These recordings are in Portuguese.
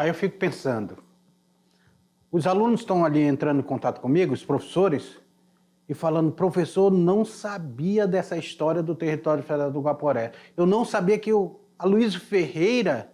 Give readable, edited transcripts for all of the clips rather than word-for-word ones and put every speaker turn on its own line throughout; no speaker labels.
Aí eu fico pensando, os alunos estão ali entrando em contato comigo, os professores, e falando, professor, não sabia dessa história do território federal do Guaporé. Eu não sabia que o Aloysio Ferreira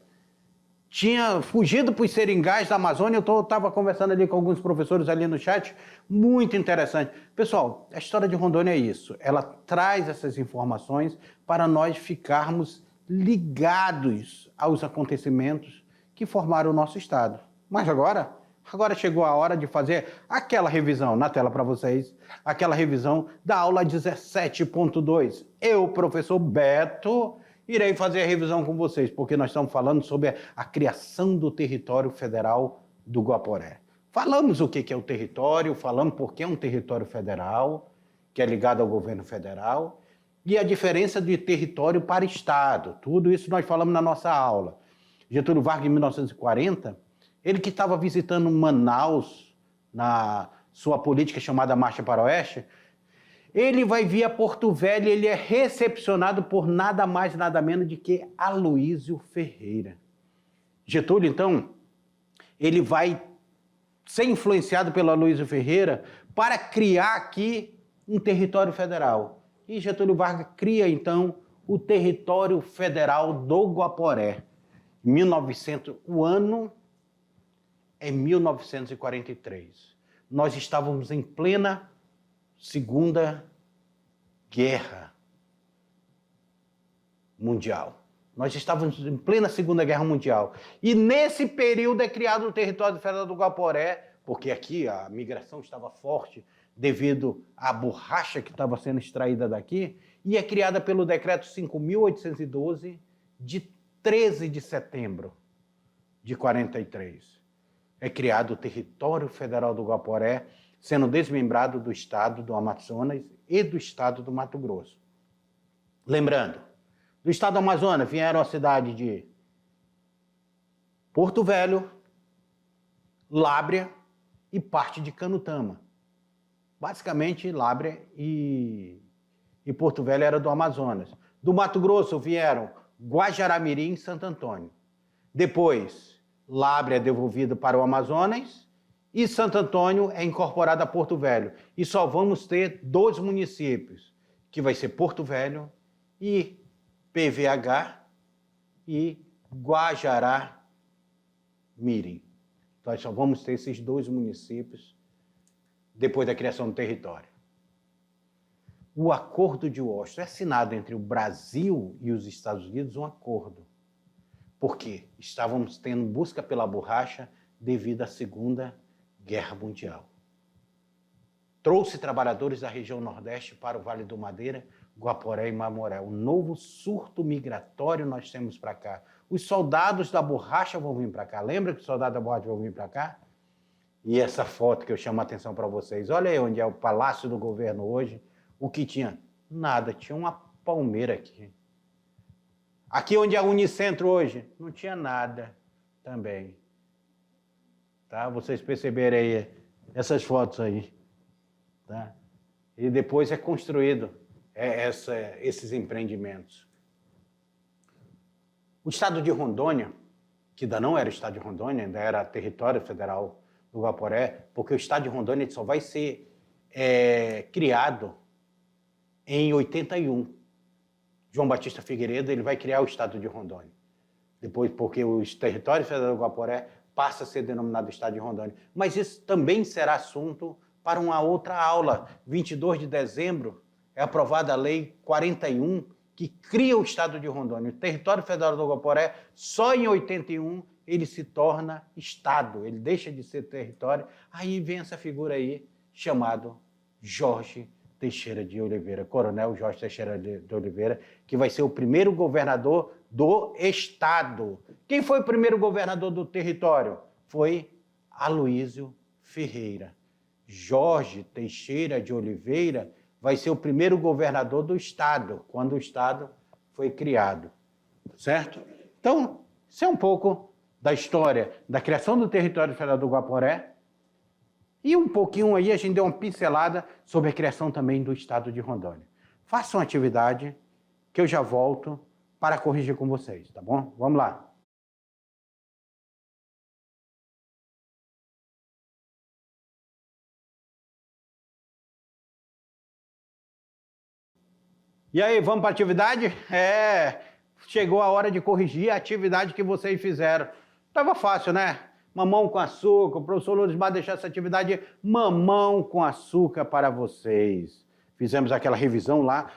tinha fugido para os seringais da Amazônia. Eu estava conversando ali com alguns professores ali no chat, muito interessante. Pessoal, a história de Rondônia é isso, ela traz essas informações para nós ficarmos ligados aos acontecimentos que formaram o nosso estado. Mas agora chegou a hora de fazer aquela revisão, na tela para vocês, aquela revisão da aula 17.2. Eu, professor Beto, irei fazer a revisão com vocês, porque nós estamos falando sobre a criação do território federal do Guaporé. Falamos o que é o território, falamos por que é um território federal, que é ligado ao governo federal, e a diferença de território para estado. Tudo isso nós falamos na nossa aula. Getúlio Vargas, em 1940, ele que estava visitando Manaus, na sua política chamada Marcha para o Oeste, ele vai via Porto Velho e ele é recepcionado por nada mais, nada menos de que Aloysio Ferreira. Getúlio, então, ele vai ser influenciado pelo Aloysio Ferreira para criar aqui um território federal. E Getúlio Vargas cria, então, o território federal do Guaporé. 1900, o ano é 1943. Nós estávamos em plena Segunda Guerra Mundial. Nós estávamos em plena Segunda Guerra Mundial. E nesse período é criado o território federal do Guaporé, porque aqui a migração estava forte devido à borracha que estava sendo extraída daqui, e é criada pelo decreto 5.812 de 13 de setembro de 43. É criado o território federal do Guaporé, sendo desmembrado do estado do Amazonas e do estado do Mato Grosso. Lembrando, do estado do Amazonas vieram a cidade de Porto Velho, Lábrea e parte de Canutama. Basicamente, Lábrea e Porto Velho era do Amazonas. Do Mato Grosso vieram Guajará-Mirim e Santo Antônio. Depois, Lábrea é devolvido para o Amazonas e Santo Antônio é incorporado a Porto Velho. E só vamos ter 2 municípios, que vai ser Porto Velho e PVH e Guajará-Mirim. Nós só vamos ter esses 2 municípios depois da criação do território. O Acordo de Washington é assinado entre o Brasil e os Estados Unidos, um acordo, porque estávamos tendo busca pela borracha devido à Segunda Guerra Mundial. Trouxe trabalhadores da região Nordeste para o Vale do Madeira, Guaporé e Mamoré. Um novo surto migratório nós temos para cá. Os soldados da borracha vão vir para cá. Lembra que os soldados da borracha vão vir para cá? E essa foto que eu chamo a atenção para vocês. Olha aí onde é o Palácio do Governo hoje. O que tinha? Nada. Tinha uma palmeira aqui. Aqui onde é a Unicentro hoje, não tinha nada também. Tá? Vocês perceberem aí essas fotos aí. Tá? E depois é construído esses empreendimentos. O estado de Rondônia, que ainda não era o estado de Rondônia, ainda era território federal do Guaporé, porque o estado de Rondônia só vai ser criado em 81. João Batista Figueiredo ele vai criar o estado de Rondônia. Depois, porque o território federal do Guaporé passa a ser denominado estado de Rondônia. Mas isso também será assunto para uma outra aula. 22 de dezembro é aprovada a Lei 41, que cria o estado de Rondônia. O território federal do Guaporé, só em 81, ele se torna estado, ele deixa de ser território. Aí vem essa figura aí, chamado Jorge Teixeira de Oliveira, Coronel Jorge Teixeira de Oliveira, que vai ser o primeiro governador do estado. Quem foi o primeiro governador do território? Foi Aloysio Ferreira. Jorge Teixeira de Oliveira vai ser o primeiro governador do estado, quando o estado foi criado, certo? Então, isso é um pouco da história da criação do território federal do Guaporé, e um pouquinho aí a gente deu uma pincelada sobre a criação também do estado de Rondônia. Façam atividade que eu já volto para corrigir com vocês, tá bom? Vamos lá. E aí, vamos para a atividade? Chegou a hora de corrigir a atividade que vocês fizeram. Estava fácil, né? Mamão com açúcar. O professor Lourdes vai deixar essa atividade mamão com açúcar para vocês. Fizemos aquela revisão lá.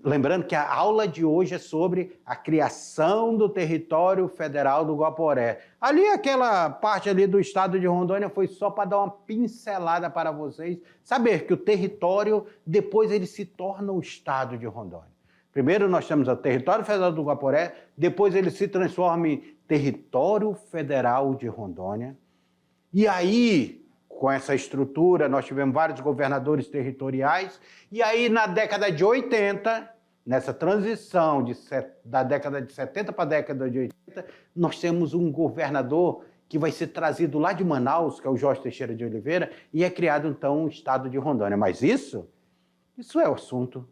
Lembrando que a aula de hoje é sobre a criação do território federal do Guaporé. Ali, aquela parte ali do estado de Rondônia foi só para dar uma pincelada para vocês. Saber que o território, depois ele se torna o estado de Rondônia. Primeiro nós temos o território federal do Guaporé, depois ele se transforma em território federal de Rondônia. E aí, com essa estrutura, nós tivemos vários governadores territoriais. E aí, na década de 80, nessa transição da década de 70 para a década de 80, nós temos um governador que vai ser trazido lá de Manaus, que é o Jorge Teixeira de Oliveira, e é criado, então, o estado de Rondônia. Mas isso é o assunto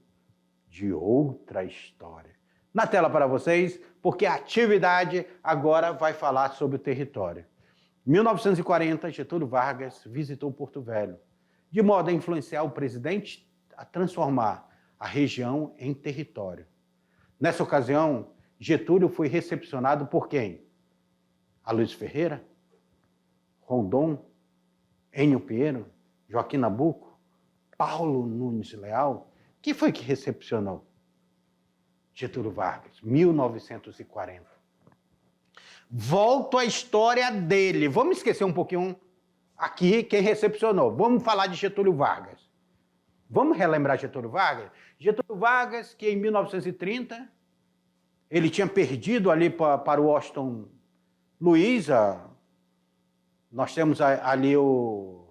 de outra história. Na tela para vocês, porque a atividade agora vai falar sobre o território. Em 1940, Getúlio Vargas visitou Porto Velho, de modo a influenciar o presidente a transformar a região em território. Nessa ocasião, Getúlio foi recepcionado por quem? Aloysio Ferreira, Rondon, Enio Pinheiro, Joaquim Nabuco, Paulo Nunes Leal. Quem foi que recepcionou? Getúlio Vargas, 1940. Volto à história dele. Vamos esquecer um pouquinho aqui quem recepcionou. Vamos falar de Getúlio Vargas. Vamos relembrar Getúlio Vargas? Getúlio Vargas, que em 1930, ele tinha perdido ali para o Washington Luiz. Nós temos ali o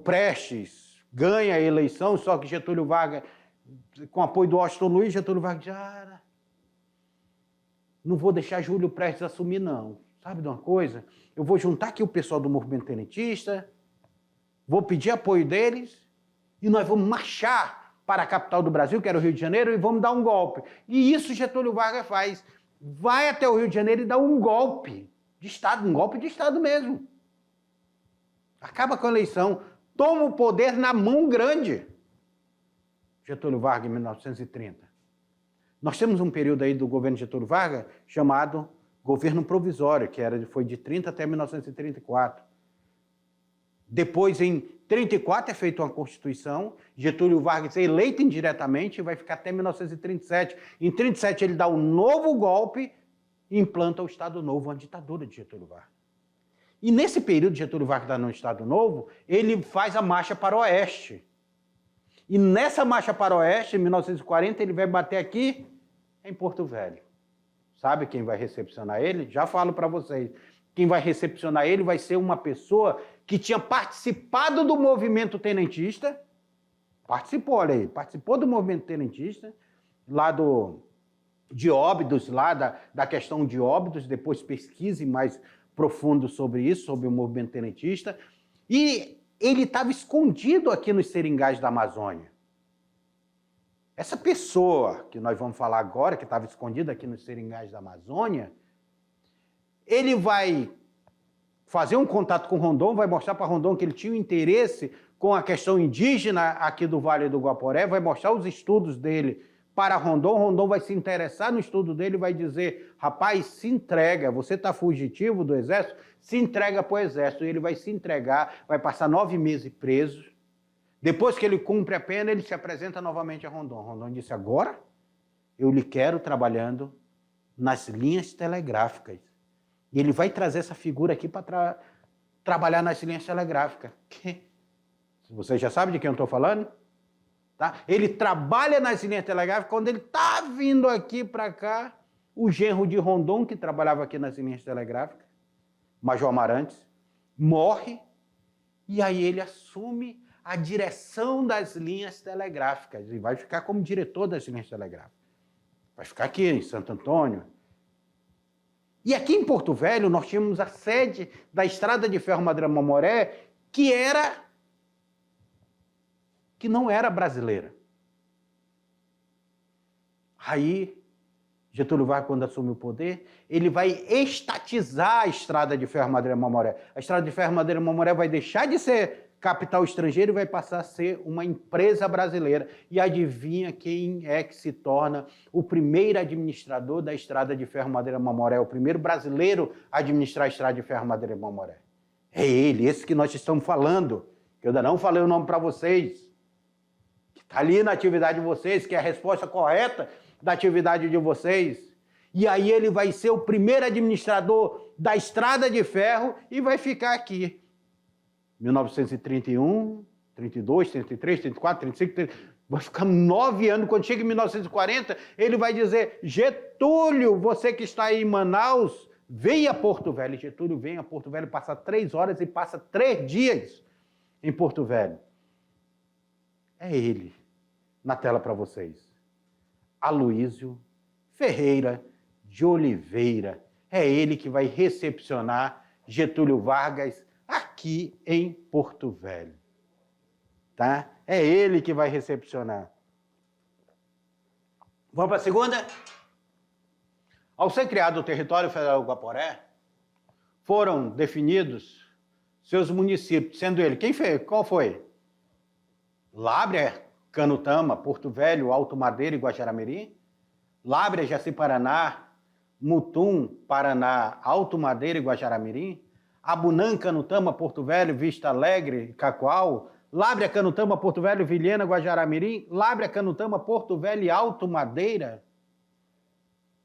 Prestes, ganha a eleição, só que Getúlio Vargas, com apoio do Washington Luiz, Getúlio Vargas já não vou deixar Júlio Prestes assumir, não. Sabe de uma coisa? Eu vou juntar aqui o pessoal do movimento tenentista, vou pedir apoio deles e nós vamos marchar para a capital do Brasil, que era o Rio de Janeiro, e vamos dar um golpe. E isso Getúlio Vargas faz. Vai até o Rio de Janeiro e dá um golpe de Estado, um golpe de Estado mesmo. Acaba com a eleição, toma o poder na mão grande. Getúlio Vargas, em 1930. Nós temos um período aí do governo Getúlio Vargas chamado governo provisório, que foi de 30 até 1934. Depois, em 34, é feita uma Constituição. Getúlio Vargas é eleito indiretamente e vai ficar até 1937. Em 37, ele dá um novo golpe e implanta o Estado Novo, uma ditadura de Getúlio Vargas. E nesse período, Getúlio Vargas está no Estado Novo, ele faz a marcha para o Oeste. E nessa marcha para o Oeste, em 1940, ele vai bater aqui em Porto Velho. Sabe quem vai recepcionar ele? Já falo para vocês. Quem vai recepcionar ele vai ser uma pessoa que tinha participado do movimento tenentista. Participou, olha aí, participou do movimento tenentista, lá de Óbidos, lá da questão de Óbidos, depois pesquise mais profundo sobre isso, sobre o movimento tenentista. E ele estava escondido aqui nos seringais da Amazônia. Essa pessoa que nós vamos falar agora, que estava escondida aqui nos seringais da Amazônia, ele vai fazer um contato com Rondon, vai mostrar para Rondon que ele tinha um interesse com a questão indígena aqui do Vale do Guaporé, vai mostrar os estudos dele para Rondon. Rondon vai se interessar no estudo dele e vai dizer: rapaz, se entrega, você está fugitivo do exército, se entrega para o exército. E ele vai se entregar, vai passar 9 meses preso. Depois que ele cumpre a pena, ele se apresenta novamente a Rondon. Rondon disse: agora eu lhe quero trabalhando nas linhas telegráficas. E ele vai trazer essa figura aqui para trabalhar nas linhas telegráficas. Você já sabe de quem eu estou falando? Tá? Ele trabalha nas linhas telegráficas. Quando ele está vindo aqui para cá, o genro de Rondon, que trabalhava aqui nas linhas telegráficas, Major Amarantes, morre, e aí ele assume a direção das linhas telegráficas e vai ficar como diretor das linhas telegráficas. Vai ficar aqui em Santo Antônio. E aqui em Porto Velho nós tínhamos a sede da Estrada de Ferro Madeira Mamoré, que não era brasileira. Aí, Getúlio Vargas, quando assume o poder, ele vai estatizar a Estrada de Ferro Madeira Mamoré. A Estrada de Ferro Madeira Mamoré vai deixar de ser capital estrangeiro e vai passar a ser uma empresa brasileira. E adivinha quem é que se torna o primeiro administrador da Estrada de Ferro Madeira Mamoré, o primeiro brasileiro a administrar a Estrada de Ferro Madeira Mamoré? É ele, esse que nós estamos falando, que eu ainda não falei o nome para vocês, que está ali na atividade de vocês, que é a resposta correta da atividade de vocês. E aí ele vai ser o primeiro administrador da Estrada de Ferro e vai ficar aqui. 1931, 32, 33, 34, 35, 30, vai ficar 9 anos. Quando chega em 1940, ele vai dizer: Getúlio, você que está aí em Manaus, venha a Porto Velho. E Getúlio vem a Porto Velho, passa 3 horas e passa 3 dias em Porto Velho. É ele, na tela para vocês. Aloísio Ferreira de Oliveira. É ele que vai recepcionar Getúlio Vargas aqui em Porto Velho. Tá? É ele que vai recepcionar. Vamos para a segunda? Ao ser criado o Território Federal do Guaporé, foram definidos seus municípios, sendo ele, quem fez? Qual foi? Lábrea, Canutama, Porto Velho, Alto Madeira e Guajará-Mirim. Lábrea, Jaci-Paraná, Mutum, Paraná, Alto Madeira e Guajará-Mirim. Abunã, Canutama, Porto Velho, Vista Alegre, Cacoal. Lábrea, Canutama, Porto Velho, Vilhena, Guajará-Mirim. Lábrea, Canutama, Porto Velho e Alto Madeira.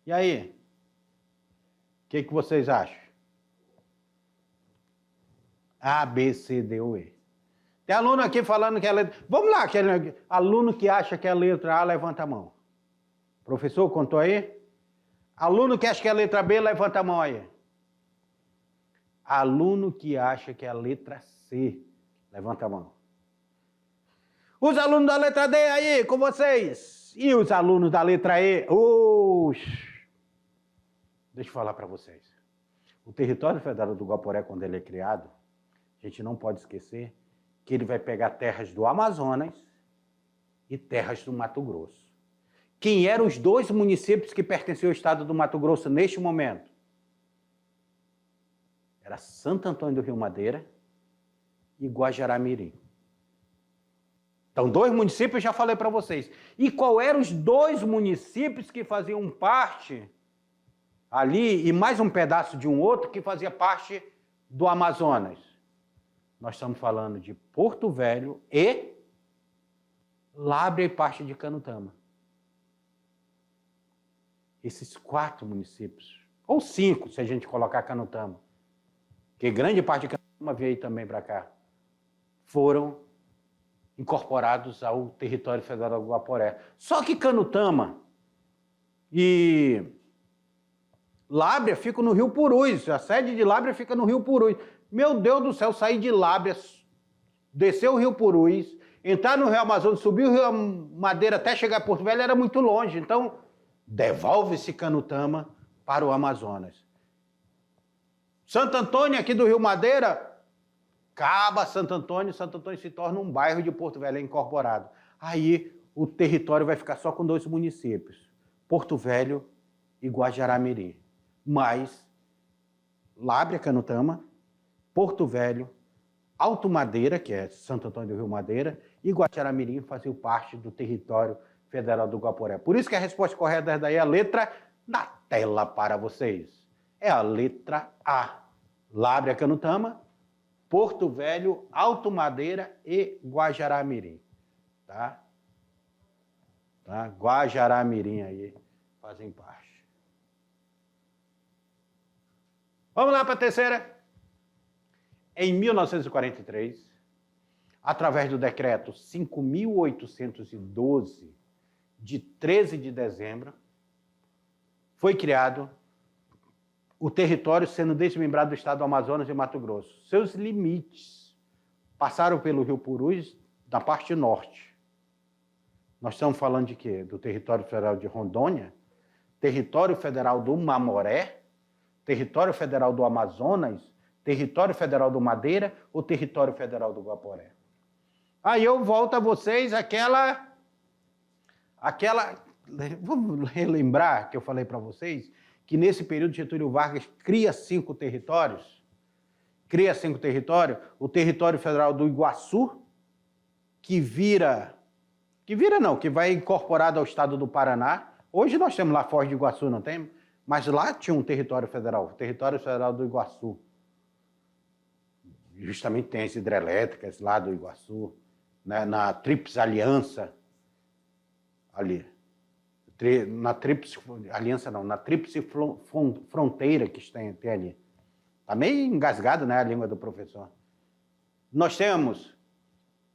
E aí? O que vocês acham? A, B, C, D ou E. Tem aluno aqui falando que é a letra... Vamos lá, aquele aluno que acha que é a letra A, levanta a mão. Professor, contou aí? Aluno que acha que é a letra B, levanta a mão aí. Aluno que acha que é a letra C, levanta a mão. Os alunos da letra D aí, com vocês. E os alunos da letra E? Deixa eu falar para vocês. O Território Federal do Guaporé, quando ele é criado, a gente não pode esquecer que ele vai pegar terras do Amazonas e terras do Mato Grosso. Quem eram os 2 municípios que pertenciam ao estado do Mato Grosso neste momento? Era Santo Antônio do Rio Madeira e Guajará-Mirim. Então, 2 municípios, já falei para vocês. E qual eram os 2 municípios que faziam parte ali, e mais um pedaço de um outro que fazia parte do Amazonas? Nós estamos falando de Porto Velho e Lábrea e parte de Canutama. Esses 4 municípios, ou 5, se a gente colocar Canutama, que grande parte de Canutama veio também para cá, foram incorporados ao Território Federal do Guaporé. Só que Canutama e Lábrea ficam no Rio Purus, a sede de Lábrea fica no Rio Purus. Meu Deus do céu, sair de Lábrea, descer o Rio Purus, entrar no Rio Amazonas, subir o Rio Madeira até chegar a Porto Velho era muito longe. Então, devolve-se Canutama para o Amazonas. Santo Antônio, aqui do Rio Madeira, acaba Santo Antônio se torna um bairro de Porto Velho, é incorporado. Aí o território vai ficar só com 2 municípios, Porto Velho e Guajará-Mirim. Mas Lábrea, Canutama, Porto Velho, Alto Madeira, que é Santo Antônio do Rio Madeira, e Guajará-Mirim faziam parte do Território Federal do Guaporé. Por isso que a resposta correta daí é a letra na tela para vocês. É a letra A. Lábrea, Canutama, Porto Velho, Alto Madeira e Guajará-Mirim. Tá? Guajará-Mirim aí fazem parte. Vamos lá para a terceira. Em 1943, através do decreto 5.812, de 13 de dezembro, foi criado o território sendo desmembrado do estado do Amazonas e Mato Grosso. Seus limites passaram pelo Rio Purus, da parte norte. Nós estamos falando de quê? Do Território Federal de Rondônia, Território Federal do Mamoré, Território Federal do Amazonas, Território Federal do Madeira ou Território Federal do Guaporé. Aí eu volto a vocês aquela... Vamos relembrar que eu falei para vocês que nesse período Getúlio Vargas cria 5 territórios. cria 5 territórios, o território federal do Iguaçu, que vai incorporado ao estado do Paraná. Hoje nós temos lá Foz do Iguaçu, não tem? Mas lá tinha um território federal, o território federal do Iguaçu. Justamente tem as hidrelétricas lá do Iguaçu, né, na Tríplice Aliança, ali. Na Tríplice Aliança não, na Tríplice Fronteira que tem ali. Está meio engasgado, né, a língua do professor. Nós temos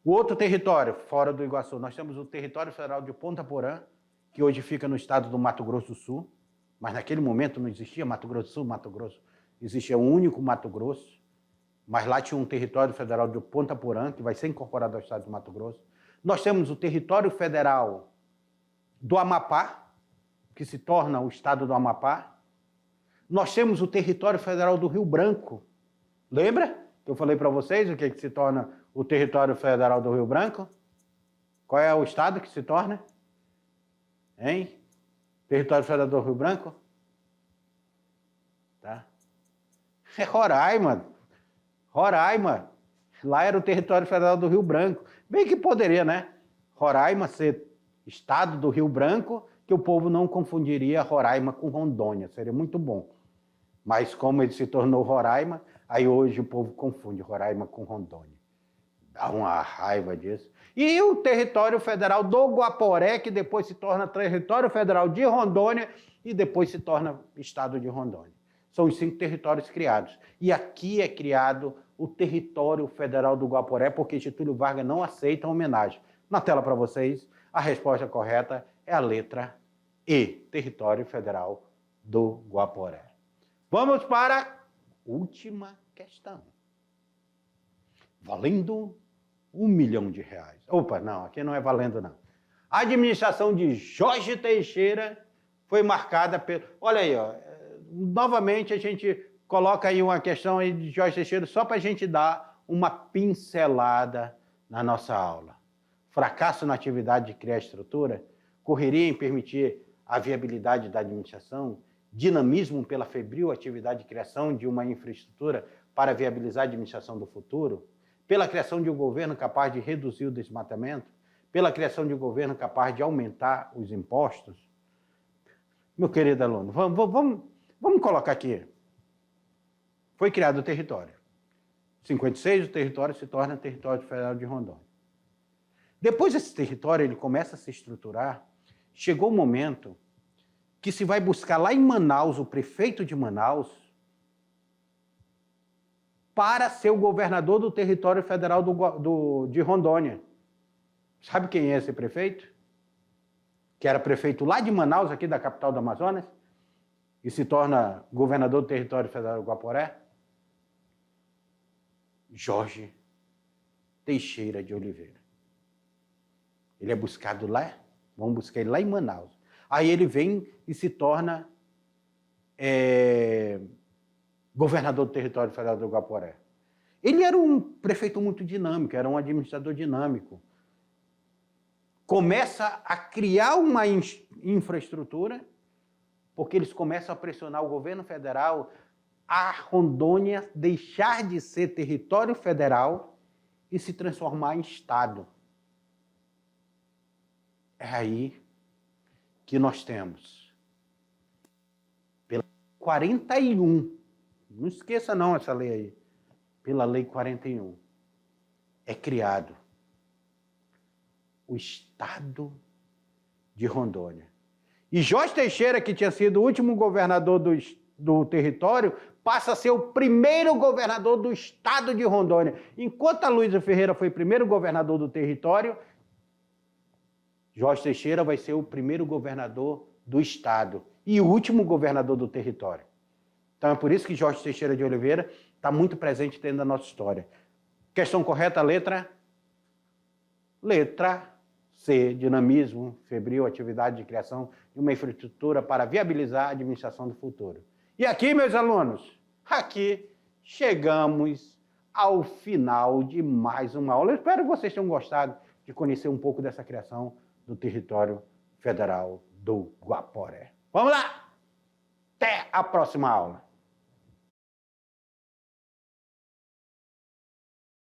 o outro território, fora do Iguaçu, nós temos o território federal de Ponta Porã, que hoje fica no estado do Mato Grosso do Sul, mas naquele momento não existia Mato Grosso do Sul, Mato Grosso. Existia um único Mato Grosso, mas lá tinha um território federal de Ponta Porã, que vai ser incorporado ao estado do Mato Grosso. Nós temos o território federal do Amapá, que se torna o estado do Amapá. Nós temos o território federal do Rio Branco. Lembra que eu falei para vocês o que se torna o território federal do Rio Branco? Qual é o estado que se torna? Hein? Território federal do Rio Branco? Tá? É Roraima. Roraima. Lá era o território federal do Rio Branco. Bem que poderia, né? Roraima ser estado do Rio Branco, que o povo não confundiria Roraima com Rondônia. Seria muito bom. Mas como ele se tornou Roraima, aí hoje o povo confunde Roraima com Rondônia. Dá uma raiva disso. E o território federal do Guaporé, que depois se torna território federal de Rondônia e depois se torna estado de Rondônia. São os 5 territórios criados. E aqui é criado o território federal do Guaporé, porque Getúlio Vargas não aceita a homenagem. Na tela para vocês, a resposta correta é a letra E, território federal do Guaporé. Vamos para a última questão. Valendo R$1 milhão. Opa, não, aqui não é valendo, não. A administração de Jorge Teixeira foi marcada pelo... Olha aí, ó, novamente a gente coloca aí uma questão aí de Jorge Teixeira só para a gente dar uma pincelada na nossa aula. Fracasso na atividade de criar estrutura, correria em permitir a viabilidade da administração, dinamismo pela febril atividade de criação de uma infraestrutura para viabilizar a administração do futuro, pela criação de um governo capaz de reduzir o desmatamento, pela criação de um governo capaz de aumentar os impostos. Meu querido aluno, vamos colocar aqui. Foi criado o território. Em 56, o território se torna território federal de Rondônia. Depois esse território ele começa a se estruturar, chegou o momento que se vai buscar lá em Manaus, o prefeito de Manaus, para ser o governador do território federal de Rondônia. Sabe quem é esse prefeito? Que era prefeito lá de Manaus, aqui da capital do Amazonas, e se torna governador do território federal do Guaporé? Jorge Teixeira de Oliveira. Ele é buscado lá, vamos buscar ele lá em Manaus. Aí ele vem e se torna governador do território federal do Guaporé. Ele era um prefeito muito dinâmico, era um administrador dinâmico. Começa a criar uma infraestrutura, porque eles começam a pressionar o governo federal a Rondônia deixar de ser território federal e se transformar em estado. É aí que nós temos, pela 41, não esqueça não essa lei aí, pela lei 41, é criado o estado de Rondônia. E Jorge Teixeira, que tinha sido o último governador do território, passa a ser o primeiro governador do estado de Rondônia. Enquanto a Luísa Ferreira foi primeiro governador do território, Jorge Teixeira vai ser o primeiro governador do estado e o último governador do território. Então é por isso que Jorge Teixeira de Oliveira está muito presente dentro da nossa história. Questão correta, letra? Letra C, dinamismo, febril, atividade de criação de uma infraestrutura para viabilizar a administração do futuro. E aqui, meus alunos, aqui chegamos ao final de mais uma aula. Eu espero que vocês tenham gostado de conhecer um pouco dessa criação do território federal do Guaporé. Vamos lá! Até a próxima aula!